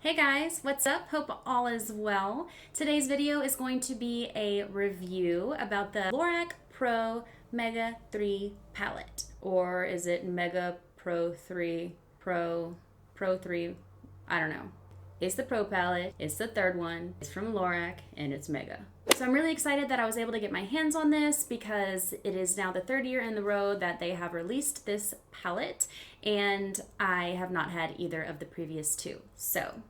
Hey guys, what's up? Hope all is well. Today's video is going to be a review about the Lorac Pro Mega 3 palette. Or is it Mega Pro 3 Pro 3? I don't know. It's the Pro palette, it's the third one, it's from Lorac, and it's Mega. So I'm really excited that I was able to get my hands on this because it is now the third year in the row that they have released this palette, and I have not had either of the previous two. So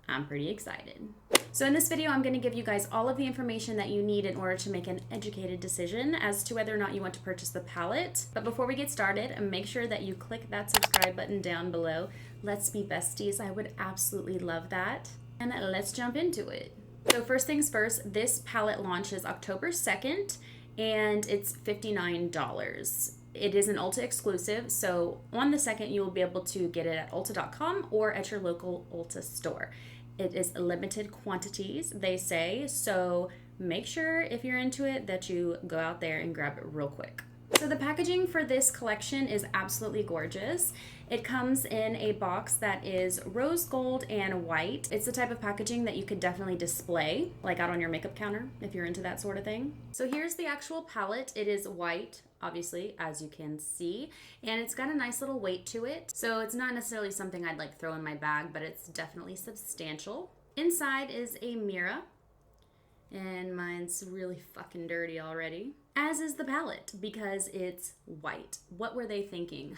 I'm pretty excited. So in this video, I'm going to give you guys all of the information that you need in order to make an educated decision as to whether or not you want to purchase the palette. But before we get started, make sure that you click that subscribe button down below. Let's be besties. I would absolutely love that. And let's jump into it. So first things first, this palette launches October 2nd, and it's $59. It is an Ulta exclusive, so on the 2nd, you will be able to get it at Ulta.com or at your local Ulta store. It is limited quantities, they say, so make sure if you're into it that you go out there and grab it real quick. So the packaging for this collection is absolutely gorgeous. It comes in a box that is rose gold and white. It's the type of packaging that you could definitely display, like out on your makeup counter, if you're into that sort of thing. So here's the actual palette. It is white, obviously, as you can see, and it's got a nice little weight to it. So it's not necessarily something I'd like throw in my bag, but it's definitely substantial. Inside is a mirror, and mine's really fucking dirty already. As is the palette, because it's white. What were they thinking?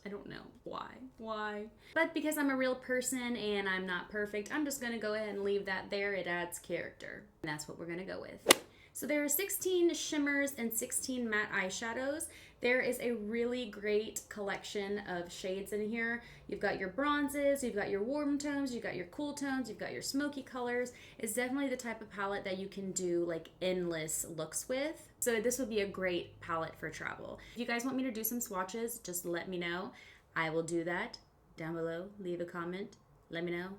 I don't know. Why? But because I'm a real person and I'm not perfect, I'm just gonna go ahead and leave that there. It adds character. And that's what we're gonna go with. So there are 16 shimmers and 16 matte eyeshadows. There is a really great collection of shades in here. You've got your bronzes, you've got your warm tones, you've got your cool tones, you've got your smoky colors. It's definitely the type of palette that you can do like endless looks with. So this would be a great palette for travel. If you guys want me to do some swatches, just let me know. I will do that down below. Leave a comment. Let me know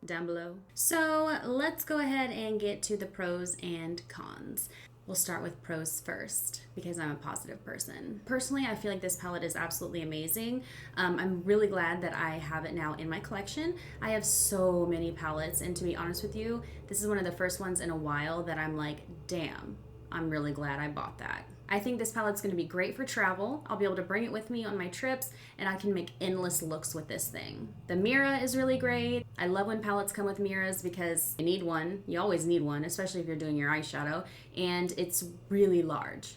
down below. So let's go ahead and get to the pros and cons. We'll start with pros first because I'm a positive person. Personally, I feel like this palette is absolutely amazing. I'm really glad that I have it now in my collection. I have so many palettes, and to be honest with you, this is one of the first ones in a while that I'm like, damn, I'm really glad I bought that. I think this palette's going to be great for travel. I'll be able to bring it with me on my trips, and I can make endless looks with this thing. The mirror is really great. I love when palettes come with mirrors because you need one. You always need one, especially if you're doing your eyeshadow, and it's really large.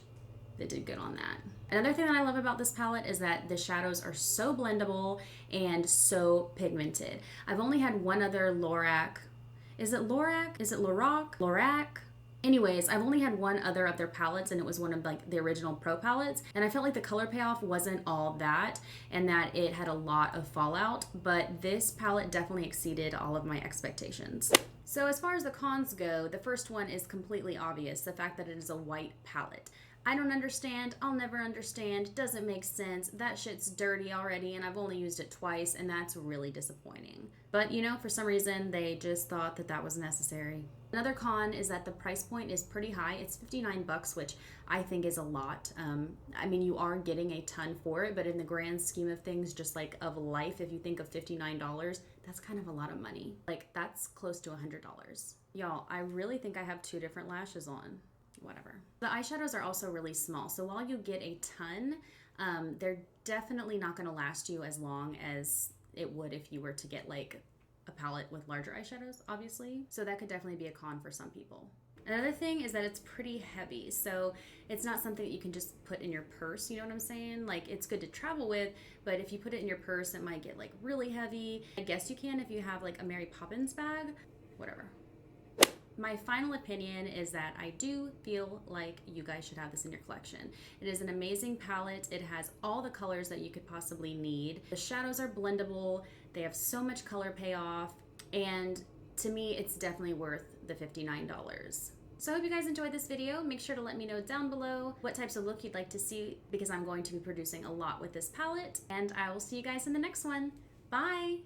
They did good on that. Another thing that I love about this palette is that the shadows are so blendable and so pigmented. I've only had one other Lorac. Is it Lorac? Is it Lorac? Lorac? Anyways, I've only had one other of their palettes, and it was one of like the original Pro palettes, and I felt like the color payoff wasn't all that and that it had a lot of fallout, but this palette definitely exceeded all of my expectations. So as far as the cons go, the first one is completely obvious, the fact that it is a white palette. I don't understand, I'll never understand, doesn't make sense, that shit's dirty already and I've only used it twice, and that's really disappointing. But you know, for some reason they just thought that that was necessary. Another con is that the price point is pretty high. It's $59, which I think is a lot. I mean, you are getting a ton for it, but in the grand scheme of things, just like of life, if you think of $59, that's kind of a lot of money. Like, that's close to $100. Y'all, I really think I have two different lashes on. Whatever. The eyeshadows are also really small, so while you get a ton, they're definitely not going to last you as long as it would if you were to get like a palette with larger eyeshadows, obviously. So that could definitely be a con for some people. Another thing is that it's pretty heavy, so it's not something that you can just put in your purse, you know what I'm saying? Like, it's good to travel with, but if you put it in your purse, it might get like really heavy. I guess you can if you have like a Mary Poppins bag, whatever. My final opinion is that I do feel like you guys should have this in your collection. It is an amazing palette. It has all the colors that you could possibly need. The shadows are blendable. They have so much color payoff. And to me, it's definitely worth the $59. So I hope you guys enjoyed this video. Make sure to let me know down below what types of look you'd like to see, because I'm going to be producing a lot with this palette. And I will see you guys in the next one. Bye!